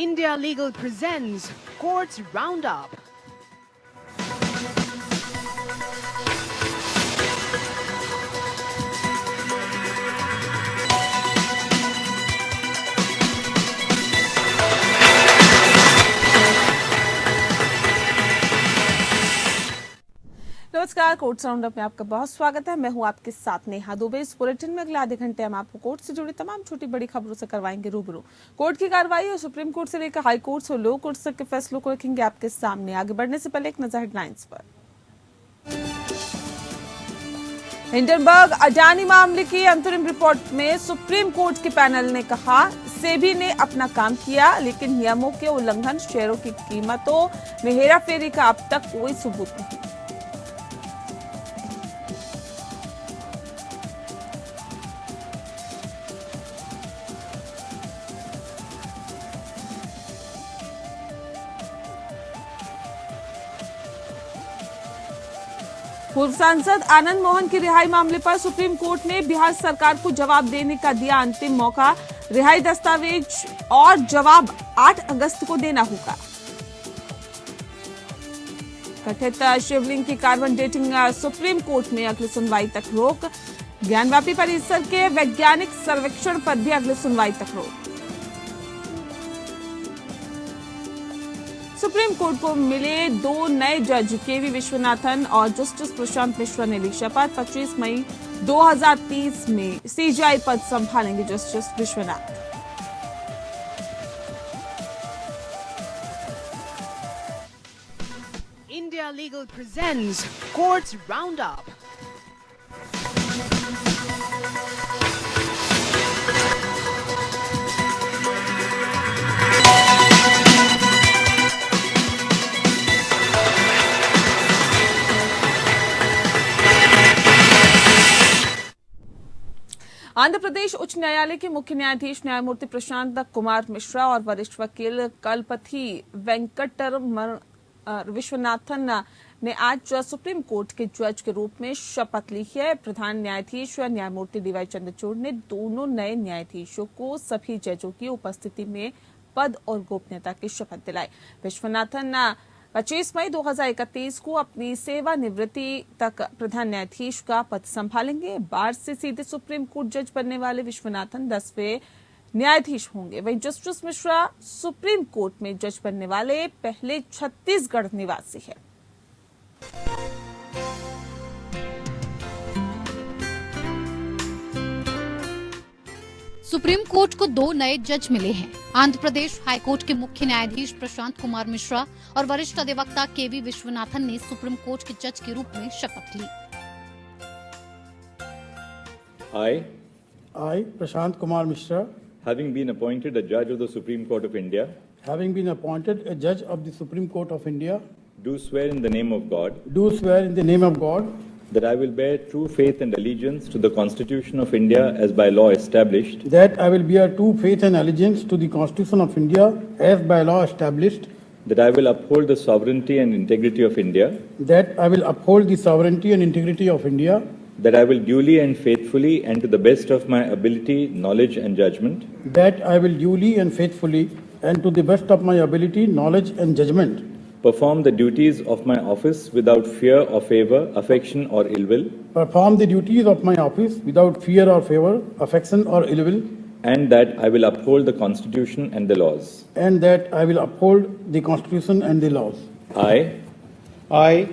India Legal presents Courts Roundup. नमस्कार, courts roundup में आपका बहुत स्वागत है। मैं हूं आपके साथ नेहा दुबे। इस बुलेटिन में अगले आधे घंटे हम आपको कोर्ट से जुड़ी तमाम छोटी बड़ी खबरों से करवाएंगे रूबरू। कोर्ट की कार्रवाई और सुप्रीम कोर्ट से लेकर हाई कोर्ट और लो कोर्ट तक के फैसलों को रखेंगे आपके सामने। आगे बढ़ने से पहले एक नजर हेडलाइंस पर। हिंडनबर्ग अडानी मामले की अंतरिम रिपोर्ट में सुप्रीम कोर्ट के पैनल ने कहा, सेबी ने अपना काम किया, लेकिन नियमों के उल्लंघन, शेयरों की कीमतों में हेराफेरी का अब तक कोई सबूत नहीं। पूर्व सांसद आनंद मोहन की रिहाई मामले पर सुप्रीम कोर्ट ने बिहार सरकार को जवाब देने का दिया अंतिम मौका। रिहाई दस्तावेज और जवाब 8 अगस्त को देना होगा। कथित शिवलिंग की कार्बन डेटिंग सुप्रीम कोर्ट में अगली सुनवाई तक रोक। ज्ञानवापी परिसर के वैज्ञानिक सर्वेक्षण पर भी अगली सुनवाई तक रोक। सुप्रीम कोर्ट को मिले 2 नए जज केवी विश्वनाथन और जस्टिस प्रशांत मिश्रा ने ली शपथ। 25 मई 2030 में सीजीआई पद संभालेंगे justice Vishwanath. India Legal presents Courts Roundup. Andhra Pradesh उच्च न्यायालय के मुख्य न्यायाधीश न्यायमूर्ति प्रशांत कुमार मिश्रा और वरिष्ठ वकील कलपति वेंकटरमण विश्वनाथन ने आज सुप्रीम कोर्ट के जज के रूप में शपथ ली है। प्रधान न्यायाधीश न्यायमूर्ति डीवाई चंद्रचूड़ ने दोनों नए न्यायाधीशों को सभी जजों की उपस्थिति में पद और गोपनीयता की शपथ दिलाई। विश्वनाथन 25 मई 2031 को अपनी सेवानिवृत्ति तक प्रधान न्यायाधीश का पद संभालेंगे। बार से सीधे सुप्रीम कोर्ट जज बनने वाले विश्वनाथन 10वें न्यायाधीश होंगे। वहीं जस्टिस मिश्रा सुप्रीम कोर्ट में जज बनने वाले पहले छत्तीसगढ़ निवासी है। सुप्रीम कोर्ट को 2 नए जज मिले हैं। आंध्र प्रदेश हाई कोर्ट के मुख्य न्यायाधीश प्रशांत कुमार मिश्रा और वरिष्ठ अधिवक्ता केवी विश्वनाथन ने सुप्रीम कोर्ट के जज के रूप में शपथ ली। I, Prashant Kumar Mishra, having been appointed a judge of the Supreme Court of India, having been appointed a judge of the Supreme Court of India, do swear in the name of God do swear in the name of God that I will bear true faith and allegiance to the Constitution of India as by law established, that I will bear true faith and allegiance to the Constitution of India as by law established, that I will uphold the sovereignty and integrity of India, that I will uphold the sovereignty and integrity of India, that I will duly and faithfully and to the best of my ability, knowledge and judgment, that I will duly and faithfully and to the best of my ability, knowledge and judgment, perform the duties of my office without fear or favor, affection or ill will, perform the duties of my office without fear or favor, affection or ill will, and that I will uphold the Constitution and the laws. and that I will uphold the Constitution and the laws. I,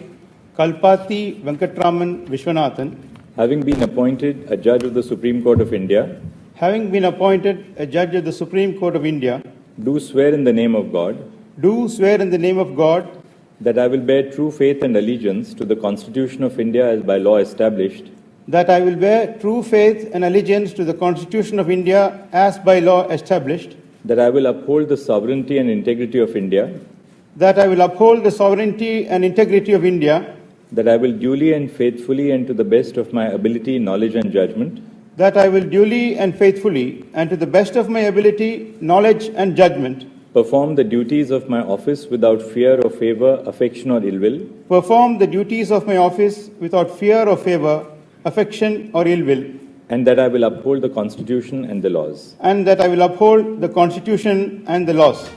Kalpati Venkatraman Vishwanathan, Having been appointed a judge of the Supreme Court of India, having been appointed a judge of the Supreme Court of India, do swear in the name of God do swear in the name of God that I will bear true faith and allegiance to the Constitution of India as by law established, that I will bear true faith and allegiance to the Constitution of India as by law established, that I will uphold the sovereignty and integrity of India, that I will uphold the sovereignty and integrity of India, that I will duly and faithfully and to the best of my ability, knowledge and judgment, that I will duly and faithfully and to the best of my ability, knowledge and judgment, perform the duties of my office without fear or favor, affection or ill will, perform the duties of my office without fear or favor, affection or ill will, and that I will uphold the Constitution and the laws. and that I will uphold the Constitution and the laws.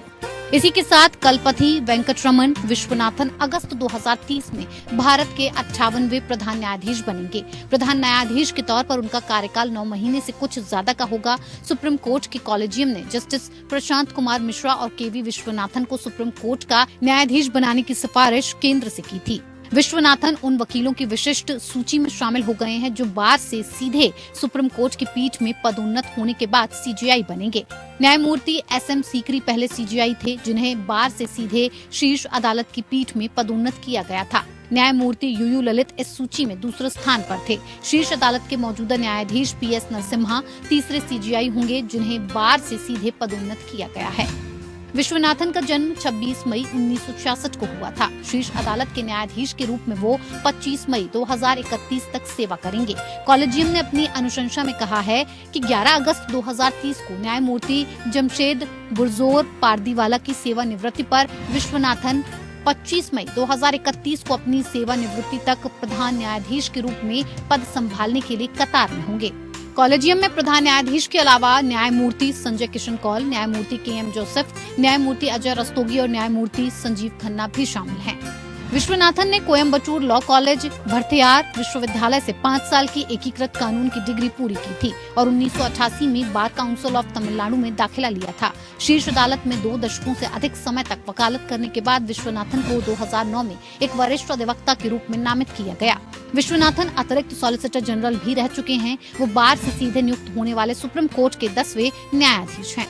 इसी के साथ कलपति वेंकटरमन विश्वनाथन अगस्त 2030 में भारत के 58वें प्रधान न्यायाधीश बनेंगे। प्रधान न्यायाधीश के तौर पर उनका कार्यकाल 9 महीने से कुछ ज्यादा का होगा। सुप्रीम कोर्ट के कॉलेजियम ने जस्टिस प्रशांत कुमार मिश्रा और केवी विश्वनाथन को सुप्रीम कोर्ट का न्यायाधीश बनाने की सिफारिश केंद्र से की थी। विश्वनाथन उन वकीलों की विशिष्ट सूची में शामिल हो गए हैं जो बार से सीधे सुप्रीम कोर्ट की पीठ में पदोन्नत होने के बाद सीजेआई बनेंगे। न्यायमूर्ति एसएम सीकरी पहले सीजेआई थे, जिन्हें बार से सीधे शीर्ष अदालत की पीठ में पदोन्नत किया गया था। न्यायमूर्ति यूयू ललित इस सूची में दूसरे स्थान पर थे। शीर्ष अदालत के मौजूदा न्यायाधीश पीएस नरसिम्हा तीसरे सीजेआई होंगे, जिन्हें बार से सीधे पदोन्नत किया गया है। विश्वनाथन का जन्म 26 मई 1966 को हुआ था। शीर्ष अदालत के न्यायाधीश के रूप में वो 25 मई 2031 तक सेवा करेंगे। कॉलेजियम ने अपनी अनुशंसा में कहा है कि 11 अगस्त 2030 को न्यायमूर्ति जमशेद बुरजोर पारदीवाला की सेवानिवृत्ति पर विश्वनाथन 25 मई 2031 को अपनी सेवानिवृत्ति तक प्रधान न्यायाधीश के रूप में पद संभालने के लिए कतार में होंगे। कॉलेजियम में प्रधान न्यायाधीश के अलावा न्यायमूर्ति संजय किशन कौल, न्यायमूर्ति केएम जोसेफ, न्यायमूर्ति अजय रस्तोगी और न्यायमूर्ति संजीव खन्ना भी शामिल हैं। विश्वनाथन ने कोयम्बटूर लॉ कॉलेज भरथियार विश्वविद्यालय से 5 साल की एकीकृत कानून की डिग्री पूरी की थी और 1988 में बार काउंसिल ऑफ तमिलनाडु में दाखिला लिया था। शीर्ष अदालत में 2 दशकों से अधिक समय तक वकालत करने के बाद विश्वनाथन को 2009 में एक वरिष्ठ अधिवक्ता के रूप में नामित किया गया। विश्वनाथन अतिरिक्त सॉलिसिटर जनरल भी रह चुके हैं। वो बार से सीधे नियुक्त होने वाले सुप्रीम कोर्ट के 10वें न्यायाधीश हैं।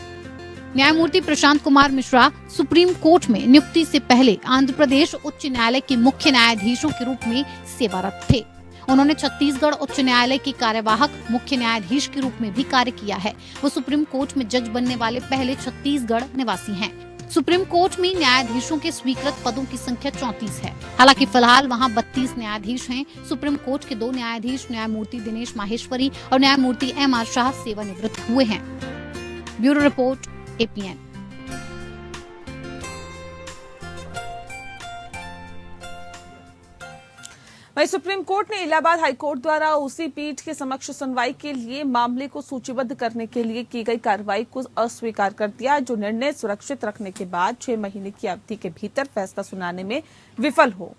न्यायमूर्ति प्रशांत कुमार मिश्रा सुप्रीम कोर्ट में नियुक्ति से पहले आंध्र प्रदेश उच्च न्यायालय के मुख्य न्यायाधीशों के रूप में सेवारत थे। उन्होंने छत्तीसगढ़ उच्च न्यायालय के कार्यवाहक मुख्य न्यायाधीश के रूप में भी कार्य किया है। वो सुप्रीम कोर्ट में जज बनने वाले पहले छत्तीसगढ़ निवासी हैं। सुप्रीम कोर्ट में न्यायाधीशों के स्वीकृत पदों की संख्या 34 है। हालांकि फिलहाल वहां 32 न्यायाधीश हैं। सुप्रीम कोर्ट के 2 न्यायाधीश न्यायमूर्ति दिनेश माहेश्वरी और न्यायमूर्ति एमआर शाह सेवानिवृत्त हुए हैं। Bureau report APN। वहीं सुप्रीम कोर्ट ने इलाहाबाद हाईकोर्ट द्वारा उसी पीठ के समक्ष सुनवाई के लिए मामले को सूचीबद्ध करने के लिए की गई कार्रवाई को अस्वीकार कर दिया, जो निर्णय सुरक्षित रखने के बाद 6 महीने की अवधि के भीतर फैसला सुनाने में विफल हो।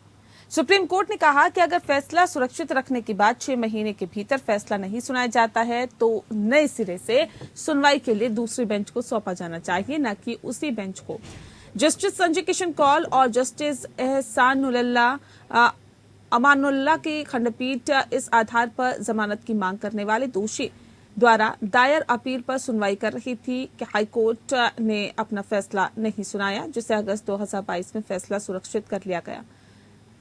सुप्रीम कोर्ट ने कहा कि अगर फैसला सुरक्षित रखने के बाद 6 महीने के भीतर फैसला नहीं सुनाया जाता है तो नए सिरे से सुनवाई के लिए दूसरे बेंच को सौंपा जाना चाहिए, न कि उसी बेंच को। जस्टिस संजय किशन कौल और जस्टिस एहसानुल्लाह अमानुल्लाह की खंडपीठ इस आधार पर जमानत की मांग करने वाले दोषी द्वारा दायर अपील पर सुनवाई कर रही थी कि हाईकोर्ट ने अपना फैसला नहीं सुनाया, जिसे अगस्त 2022 में फैसला सुरक्षित कर लिया गया।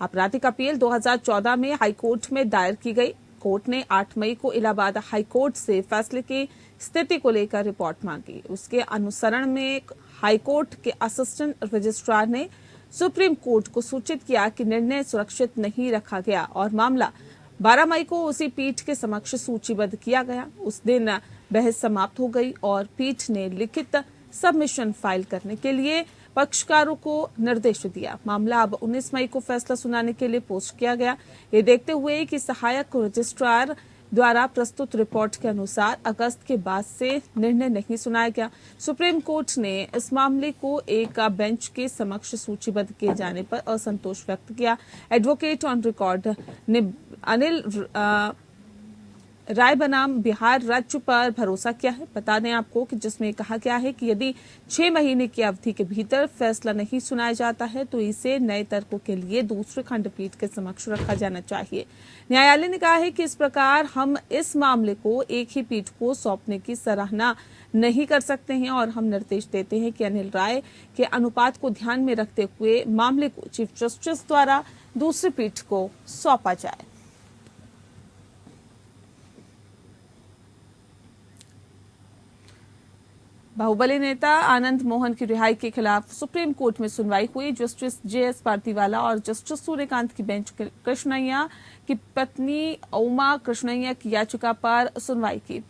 आपराधिक अपील 2014 में हाईकोर्ट में दायर की गई। कोर्ट ने 8 मई को इलाहाबाद हाईकोर्ट से फैसले की स्थिति को लेकर रिपोर्ट मांगी। उसके अनुसरण में हाईकोर्ट के असिस्टेंट रजिस्ट्रार ने सुप्रीम कोर्ट को सूचित किया कि निर्णय सुरक्षित नहीं रखा गया और मामला 12 मई को उसी पीठ के समक्ष सूचीबद्ध किया गया। उस दिन बहस समाप्त हो गई और पीठ ने लिखित सबमिशन फाइल करने के लिए पक्षकारों को निर्देश दिया। मामला अब 19 मई को फैसला सुनाने के लिए पोस्ट किया गया। ये देखते हुए कि सहायक रजिस्ट्रार द्वारा प्रस्तुत रिपोर्ट के अनुसार अगस्त के बाद से निर्णय नहीं सुनाया गया, सुप्रीम कोर्ट ने इस मामले को एक बेंच के समक्ष सूचीबद्ध किए जाने पर असंतोष व्यक्त किया। एडवोकेट ऑन रिकॉर्ड ने अनिल राय बनाम बिहार राज्य पर भरोसा किया है। बता दें आपको कि जिसमें कहा गया है कि यदि 6 महीने की अवधि के भीतर फैसला नहीं सुनाया जाता है तो इसे नए तर्कों के लिए दूसरे खंडपीठ के समक्ष रखा जाना चाहिए। न्यायालय ने कहा है कि इस प्रकार हम इस मामले को एक ही पीठ को सौंपने की सराहना नहीं कर सकते हैं और हम निर्देश देते हैं कि अनिल राय के अनुपात को ध्यान में रखते हुए मामले को चीफ जस्टिस द्वारा दूसरी पीठ को सौंपा जाए। बाहुबली नेता आनंद मोहन की रिहाई के खिलाफ सुप्रीम कोर्ट में सुनवाई हुई। जस्टिस जेएस पार्थिवाला और जस्टिस सूर्यकांत की बेंच कृष्णैया की पत्नी उमा कृष्णैया की याचिका पर सुनवाई की,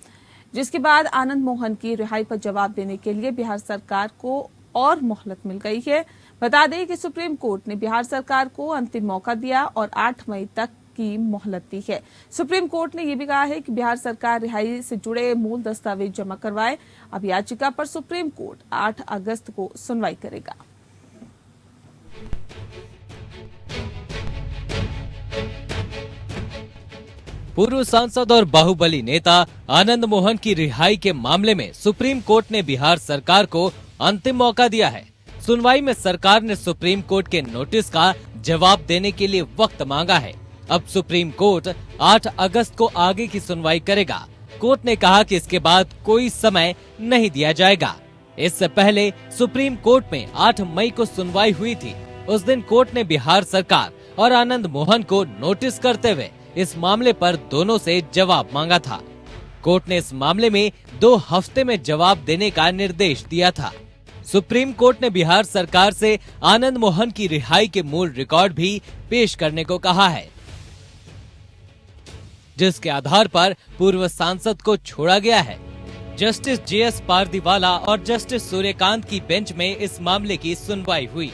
जिसके बाद आनंद मोहन की रिहाई पर जवाब देने के लिए बिहार सरकार को और मोहलत मिल गई है। बता दें कि सुप्रीम कोर्ट ने बिहार सरकार को अंतिम मौका दिया और 8 मई तक की मोहलत दी है। सुप्रीम कोर्ट ने यह भी कहा है कि बिहार सरकार रिहाई से जुड़े मूल दस्तावेज जमा करवाए। अब याचिका पर सुप्रीम कोर्ट 8 अगस्त को सुनवाई करेगा। पूर्व सांसद और बाहुबली नेता आनंद मोहन की रिहाई के मामले में सुप्रीम कोर्ट ने बिहार सरकार को अंतिम मौका दिया है। सुनवाई में सरकार ने सुप्रीम कोर्ट के नोटिस का जवाब देने के लिए वक्त मांगा है। अब सुप्रीम कोर्ट 8 अगस्त को आगे की सुनवाई करेगा। कोर्ट ने कहा कि इसके बाद कोई समय नहीं दिया जाएगा। इससे पहले सुप्रीम कोर्ट में 8 मई को सुनवाई हुई थी। उस दिन कोर्ट ने बिहार सरकार और आनंद मोहन को नोटिस करते हुए इस मामले पर दोनों से जवाब मांगा था। कोर्ट ने इस मामले में 2 हफ्ते में जवाब देने का निर्देश दिया था। सुप्रीम कोर्ट ने बिहार सरकार से आनंद मोहन की रिहाई के मूल रिकॉर्ड भी पेश करने को कहा है, जिसके आधार पर पूर्व सांसद को छोड़ा गया है। जस्टिस JS पारदीवाला और जस्टिस सूर्यकांत की बेंच में इस मामले की सुनवाई हुई।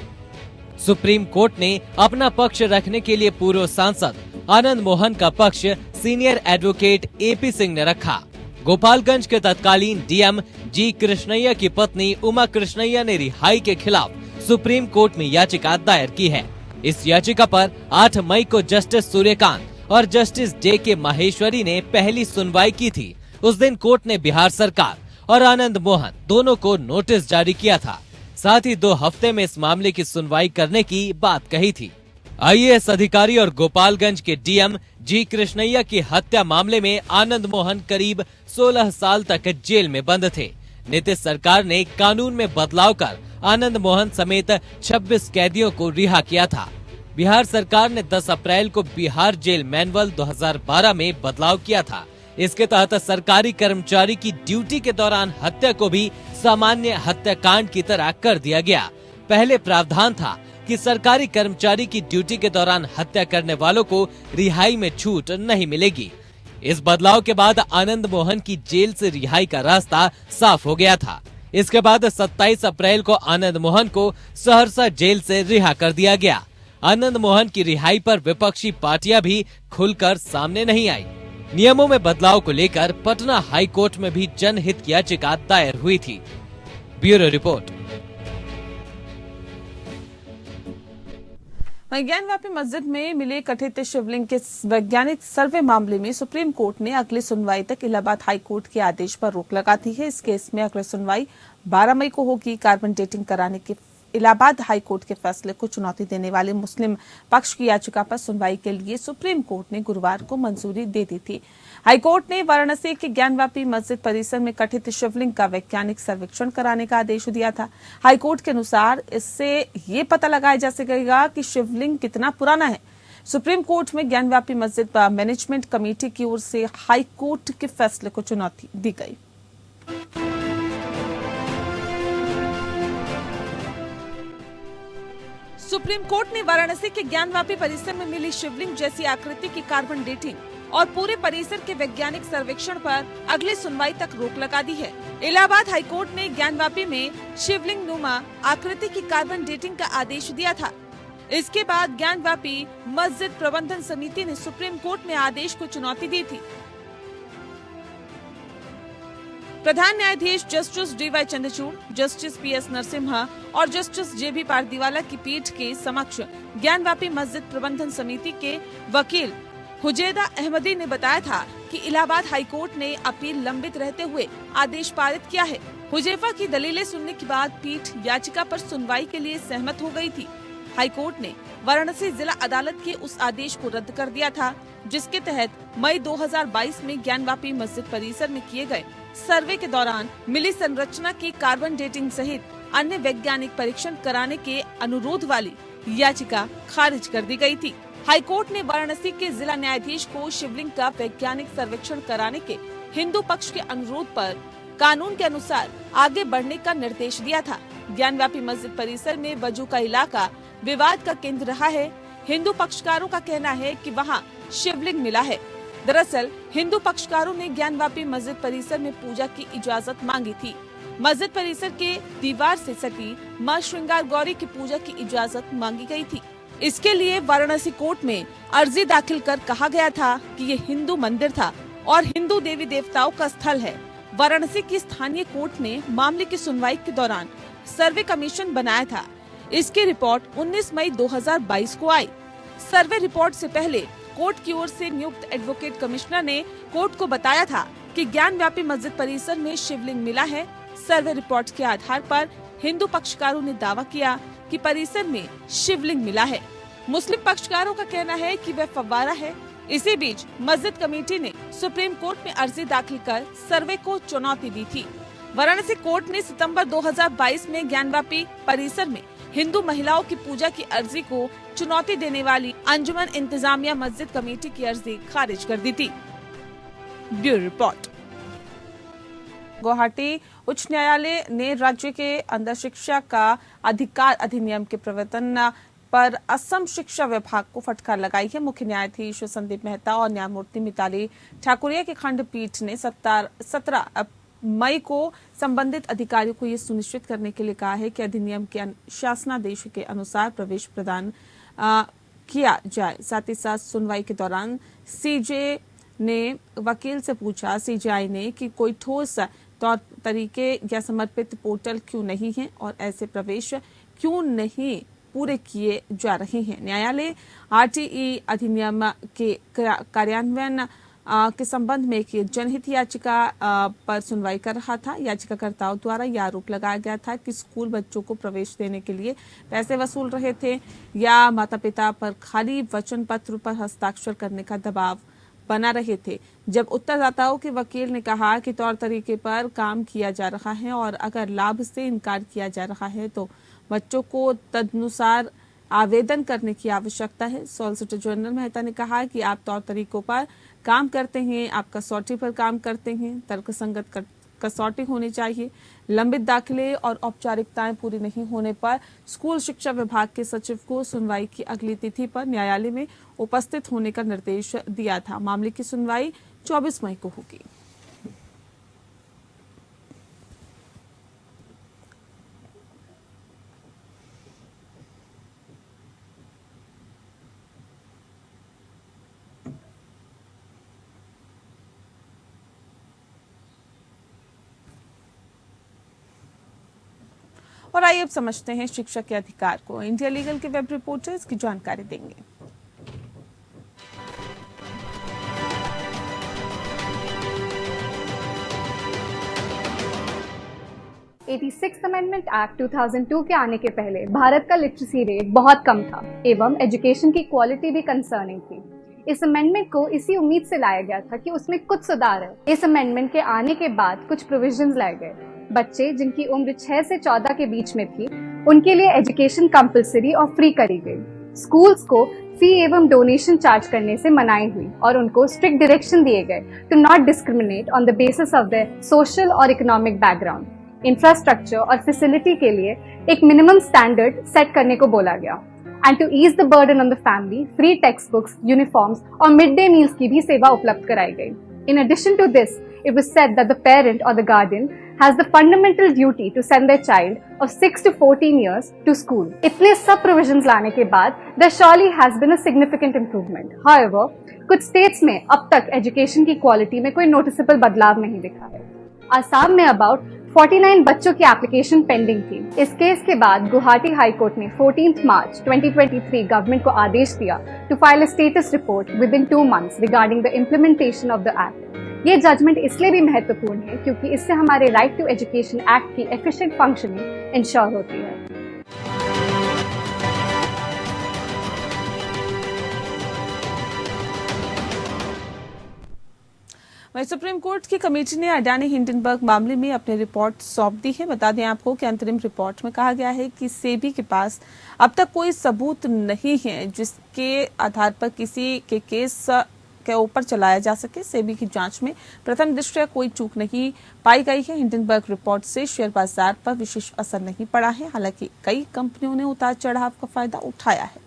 सुप्रीम कोर्ट ने अपना पक्ष रखने के लिए पूर्व सांसद आनंद मोहन का पक्ष सीनियर एडवोकेट AP सिंह ने रखा। गोपालगंज के तत्कालीन DM G कृष्णैया की पत्नी उमा कृष्णैया ने रिहाई के खिलाफ सुप्रीम कोर्ट में याचिका दायर की है। इस याचिका पर 8 मई को जस्टिस सूर्यकांत और जस्टिस JK माहेश्वरी ने पहली सुनवाई की थी। उस दिन कोर्ट ने बिहार सरकार और आनंद मोहन दोनों को नोटिस जारी किया था। साथ ही 2 हफ्ते में इस मामले की सुनवाई करने की बात कही थी। IAS अधिकारी और गोपालगंज के DM G कृष्णैया की हत्या मामले में आनंद मोहन करीब 16 साल तक जेल में बंद थे। नीतीश सरकार ने कानून में बदलाव कर आनंद मोहन समेत 26 कैदियों को रिहा किया था। बिहार सरकार ने 10 अप्रैल को बिहार जेल मैनुअल 2012 में बदलाव किया था। इसके तहत सरकारी कर्मचारी की ड्यूटी के दौरान हत्या को भी सामान्य हत्याकांड की तरह कर दिया गया। पहले प्रावधान था कि सरकारी कर्मचारी की ड्यूटी के दौरान हत्या करने वालों को रिहाई में छूट नहीं मिलेगी। इस बदलाव के बाद आनंद मोहन की जेल से रिहाई का रास्ता साफ हो गया था। इसके बाद 27 अप्रैल को आनंद मोहन को सहरसा जेल से रिहा कर दिया गया। आनंद मोहन की रिहाई पर विपक्षी पार्टियां भी खुलकर सामने नहीं आई। नियमों में बदलाव को लेकर पटना हाई कोर्ट में भी जनहित याचिका दायर हुई थी। Bureau report. ज्ञानवापी मस्जिद में मिले कथित शिवलिंग के वैज्ञानिक सर्वे मामले में सुप्रीम कोर्ट ने अगली सुनवाई तक इलाहाबाद हाई कोर्ट के आदेश पर रोक लगा दी है। इस केस में अगली सुनवाई 12 मई को होगी। कार्बन डेटिंग कराने के इलाहाबाद हाई कोर्ट के फैसले को चुनौती देने वाले मुस्लिम पक्ष की याचिका पर सुनवाई के लिए सुप्रीम कोर्ट ने गुरुवार को मंजूरी दे दी थी। हाई कोर्ट ने वाराणसी के ज्ञानवापी मस्जिद परिसर में कथित शिवलिंग का वैज्ञानिक सर्वेक्षण कराने का आदेश दिया था। हाई कोर्ट के अनुसार इससे ये पता लगाया जा सकेगा कि शिवलिंग कितना पुराना है। सुप्रीम कोर्ट में ज्ञानवापी मस्जिद मैनेजमेंट कमेटी की ओर से हाई कोर्ट के फैसले को चुनौती दी गई। सुप्रीम कोर्ट ने वाराणसी के ज्ञानवापी परिसर में मिली शिवलिंग जैसी आकृति की कार्बन डेटिंग और पूरे परिसर के वैज्ञानिक सर्वेक्षण पर अगली सुनवाई तक रोक लगा दी है। इलाहाबाद हाईकोर्ट ने ज्ञानवापी में शिवलिंग नुमा आकृति की कार्बन डेटिंग का आदेश दिया था। इसके बाद ज्ञानवापी मस्जिद प्रबंधन समिति ने सुप्रीम कोर्ट में आदेश को चुनौती दी थी। प्रधान न्यायाधीश justice DY Chandrachud, justice PS Narasimha और जस्टिस JB पारदीवाला की पीठ के समक्ष ज्ञानवापी मस्जिद प्रबंधन समिति के वकील हुजैदा अहमदी ने बताया था कि इलाहाबाद हाईकोर्ट ने अपील लंबित रहते हुए आदेश पारित किया है। हुजैफा की दलीलें सुनने के बाद पीठ याचिका पर सुनवाई के लिए सहमत हो गई थी। हाईकोर्ट ने वाराणसी जिला अदालत के उस आदेश को रद्द कर दिया था, जिसके तहत मई 2022 में ज्ञानवापी मस्जिद परिसर में किए गए सर्वे के दौरान मिली संरचना की कार्बन डेटिंग सहित अन्य वैज्ञानिक परीक्षण कराने के अनुरोध वाली याचिका खारिज कर दी गई थी। हाईकोर्ट ने वाराणसी के जिला न्यायाधीश को शिवलिंग का वैज्ञानिक सर्वेक्षण कराने के हिंदू पक्ष के अनुरोध पर कानून के अनुसार आगे बढ़ने का निर्देश दिया था। ज्ञानवापी मस्जिद परिसर में वजू का इलाका विवाद का केंद्र रहा है। हिंदू पक्षकारों का कहना है कि वहां शिवलिंग मिला है। दरअसल हिंदू पक्षकारों ने ज्ञानवापी मस्जिद परिसर में पूजा की इजाजत मांगी थी। मस्जिद परिसर के दीवार से सटी मां श्रृंगार गौरी की पूजा की इजाजत मांगी गई थी। इसके लिए वाराणसी कोर्ट में अर्जी दाखिल कर कहा गया था कि ये हिंदू मंदिर था और हिंदू देवी देवताओं का स्थल है। वाराणसी की स्थानीय कोर्ट ने मामले की सुनवाई के दौरान सर्वे कमीशन बनाया था। इसकी रिपोर्ट 19 मई 2022 को आई। सर्वे रिपोर्ट से पहले कोर्ट की ओर से नियुक्त एडवोकेट कमिश्नर ने कोर्ट को बताया था कि ज्ञान व्यापी मस्जिद परिसर में शिवलिंग मिला है। सर्वे रिपोर्ट के आधार पर हिंदू पक्षकारों ने दावा किया कि परिसर में शिवलिंग मिला है। मुस्लिम पक्षकारों का कहना है कि वह फव्वारा है। इसी बीच मस्जिद कमेटी ने सुप्रीम कोर्ट में अर्जी दाखिल कर सर्वे को चुनौती दी थी। वाराणसी कोर्ट ने सितंबर 2022 में ज्ञानव्यापी परिसर में हिंदू महिलाओं की पूजा की अर्जी को चुनौती देने वाली अंजुमन इंतजामिया मस्जिद कमेटी की अर्जी खारिज कर दी थी। Bureau report. गुवाहाटी उच्च न्यायालय ने राज्य के अंदर शिक्षा का अधिकार अधिनियम के प्रवर्तन पर असम शिक्षा विभाग को फटकार लगाई है। मुख्य न्यायाधीश संदीप मेहता और न्यायमूर्ति मिताली ठाकुरिया की खंडपीठ ने 17 मई को संबंधित अधिकारियों को ये सुनिश्चित करने के लिए कहा है कि अधिनियम के शासनादेश के अनुसार प्रवेश प्रदान किया जाए। साथ ही साथ सुनवाई के दौरान सीजे ने वकील से पूछा सीजेआई ने कि कोई ठोस तौर तरीके या समर्पित पोर्टल क्यों नहीं है और ऐसे प्रवेश क्यों नहीं पूरे किए जा रहे हैं। न्यायालय आरटीई अधिनियम के कार्यान्वयन के संबंध में एक जनहित याचिका पर सुनवाई कर रहा था। याचिकाकर्ताओं द्वारा यह आरोप लगाया गया था कि स्कूल बच्चों को प्रवेश देने के लिए पैसे वसूल रहे थे या माता पिता पर खाली वचन पत्र पर हस्ताक्षर करने का दबाव बना रहे थे। जब उत्तरदाताओं के वकील ने कहा कि तौर तरीके पर काम किया जा रहा है और अगर लाभ से इनकार किया जा रहा है तो बच्चों को तदनुसार आवेदन करने की आवश्यकता है। सॉलिसिटर जनरल मेहता ने कहा कि आप तौर तरीकों पर काम करते हैं, आप कसौटी पर काम करते हैं, तर्कसंगत कसौटी होनी चाहिए। लंबित दाखिले और औपचारिकताएं पूरी नहीं होने पर स्कूल शिक्षा विभाग के सचिव को सुनवाई की अगली तिथि पर न्यायालय में उपस्थित होने का निर्देश दिया था। मामले की सुनवाई 24 मई को होगी। और आइए अब समझते हैं शिक्षा के अधिकार को। इंडिया लीगल के वेब रिपोर्टर्स की जानकारी देंगे। सिक्स्थ अमेंडमेंट एक्ट 2002 के आने के पहले भारत का लिटरेसी रेट बहुत कम था एवं एजुकेशन की क्वालिटी भी कंसर्निंग थी। इस अमेंडमेंट को इसी उम्मीद से लाया गया था कि उसमें कुछ सुधार है। इस अमेंडमेंट के आने के बाद कुछ प्रोविजंस लाए गए। बच्चे जिनकी उम्र 6 से 14 के बीच में थी उनके लिए एजुकेशन कंपलसरी और फ्री करी गई। स्कूल्स को फी एवं डोनेशन चार्ज करने से मनाही हुई और उनको स्ट्रिक्ट डायरेक्शन दिए गए to not discriminate on the basis of their social और इकोनॉमिक बैकग्राउंड। इंफ्रास्ट्रक्चर और फैसिलिटी के लिए एक मिनिमम स्टैंडर्ड सेट करने को बोला गया। And to ease the burden on the family, free text books, uniforms और मिड डे मील्स की भी सेवा उपलब्ध कराई गई। In addition to this, it was said that the parent or the guardian has the fundamental duty to send their child of 6 to 14 years to school. इतने सब provisions लाने के बाद there surely has been a significant improvement. However, कुछ states में अब तक education की quality में कोई noticeable बदलाव नहीं दिखा है। आसाम में about 49 बच्चों की एप्लीकेशन पेंडिंग थी। इस केस के बाद गुवाहाटी हाई कोर्ट ने 14 मार्च 2023 गवर्नमेंट को आदेश दिया to file a status report within 2 months regarding the implementation of the act. ये जजमेंट इसलिए भी महत्वपूर्ण है क्योंकि इससे हमारे राइट टू एजुकेशन एक्ट की एफिशिएंट फंक्शनिंग इंश्योर होती है। वहीं सुप्रीम कोर्ट की कमेटी ने अडानी हिंडनबर्ग मामले में अपनी रिपोर्ट सौंप दी है। बता दें आपको कि अंतरिम रिपोर्ट में कहा गया है कि सेबी के पास अब तक कोई सबूत नहीं है जिसके आधार पर किसी के केस के ऊपर चलाया जा सके। सेबी की जांच में प्रथम दृष्टया कोई चूक नहीं पाई गई है। हिंडनबर्ग रिपोर्ट से शेयर बाजार पर विशेष असर नहीं पड़ा है। हालांकि कई कंपनियों ने उतार चढ़ाव का फायदा उठाया है।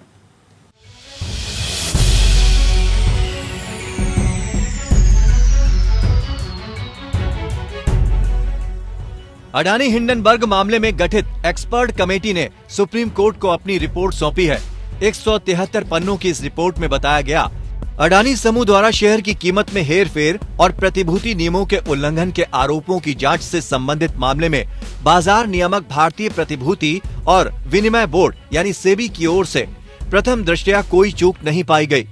अडानी हिंडनबर्ग मामले में गठित एक्सपर्ट कमेटी ने सुप्रीम कोर्ट को अपनी रिपोर्ट सौंपी है। 173 पन्नों की इस रिपोर्ट में बताया गया, अडानी समूह द्वारा शेयर की कीमत में हेरफेर और प्रतिभूति नियमों के उल्लंघन के आरोपों की जांच से संबंधित मामले में बाजार नियामक भारतीय प्रतिभूति और विनिमय बोर्ड यानी सेबी की ओर से प्रथम दृष्टया कोई चूक नहीं पाई गई।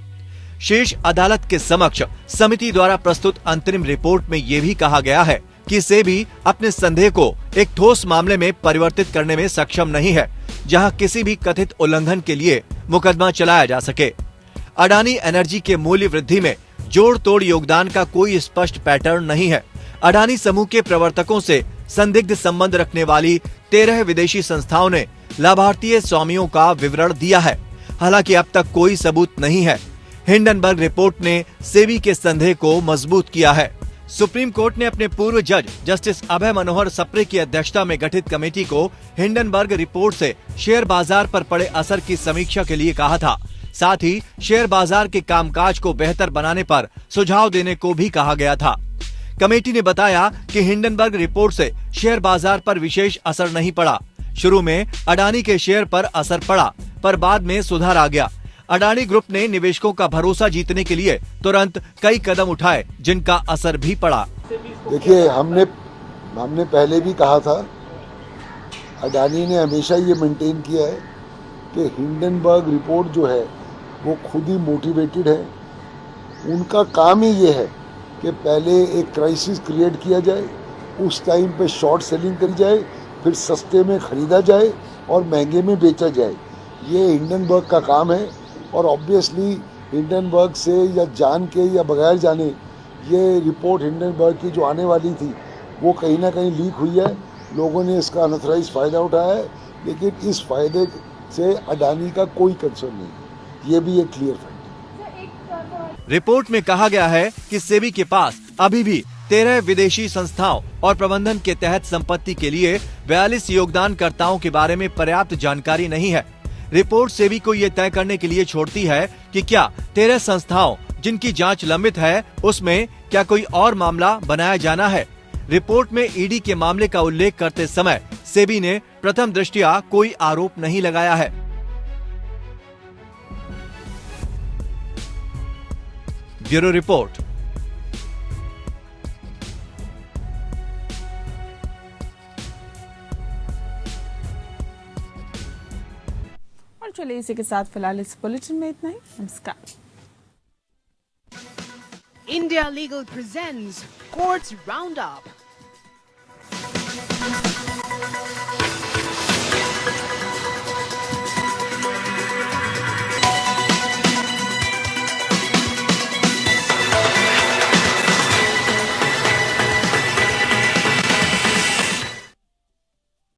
शीर्ष अदालत के समक्ष समिति द्वारा प्रस्तुत अंतरिम रिपोर्ट में ये भी कहा गया है कि सेबी अपने संदेह को एक ठोस मामले में परिवर्तित करने में सक्षम नहीं है, जहां किसी भी कथित उल्लंघन के लिए मुकदमा चलाया जा सके। अडानी एनर्जी के मूल्य वृद्धि में जोड़ तोड़ योगदान का कोई स्पष्ट पैटर्न नहीं है। अडानी समूह के प्रवर्तकों से संदिग्ध संबंध रखने वाली 13 विदेशी संस्थाओं ने लाभार्थी स्वामियों का विवरण दिया है। हालांकि अब तक कोई सबूत नहीं है। हिंडनबर्ग रिपोर्ट ने सेबी के संदेह को मजबूत किया है। सुप्रीम कोर्ट ने अपने पूर्व जज जस्टिस अभय मनोहर सप्रे की अध्यक्षता में गठित कमेटी को हिंडनबर्ग रिपोर्ट से शेयर बाजार पर पड़े असर की समीक्षा के लिए कहा था। साथ ही शेयर बाजार के कामकाज को बेहतर बनाने पर सुझाव देने को भी कहा गया था। कमेटी ने बताया कि हिंडनबर्ग रिपोर्ट से शेयर बाजार पर विशेष असर नहीं पड़ा। शुरू में अडानी के शेयर पर असर पड़ा, पर बाद में सुधार आ गया। अडानी ग्रुप ने निवेशकों का भरोसा जीतने के लिए तुरंत कई कदम उठाए, जिनका असर भी पड़ा। देखिए, हमने पहले भी कहा था, अडानी ने हमेशा ये मेंटेन किया है कि हिंडनबर्ग रिपोर्ट जो है वो खुद ही मोटिवेटेड है। उनका काम ही ये है कि पहले एक क्राइसिस क्रिएट किया जाए, उस टाइम पे शॉर्ट सेलिंग करी जाए, फिर सस्ते में खरीदा जाए और महंगे में बेचा जाए। ये हिंडनबर्ग का काम है और ऑब्वियसली हिंडनबर्ग से या जान के या बगैर जाने ये रिपोर्ट हिंडनबर्ग की जो आने वाली थी वो कहीं ना कहीं लीक हुई है। लोगों ने इसका अनऑथराइज्ड फ़ायदा उठाया है, लेकिन इस फायदे से अडानी का कोई कंसर्न नहीं है। ये भी एक क्लियर फैक्ट। रिपोर्ट में कहा गया है कि सेबी के पास अभी भी 13 विदेशी संस्थाओं और प्रबंधन के तहत संपत्ति के लिए 42 योगदानकर्ताओं के बारे में पर्याप्त जानकारी नहीं है। रिपोर्ट सेबी को ये तय करने के लिए छोड़ती है कि क्या 13 संस्थाओं जिनकी जांच लंबित है उसमें क्या कोई और मामला बनाया जाना है। रिपोर्ट में ईडी के मामले का उल्लेख करते समय सेबी ने प्रथम दृष्टया कोई आरोप नहीं लगाया है। Bureau report. और चलिए इसी के साथ फिलहाल इस बुलेटिन में इतना ही। नमस्कार। India Legal presents Courts Roundup.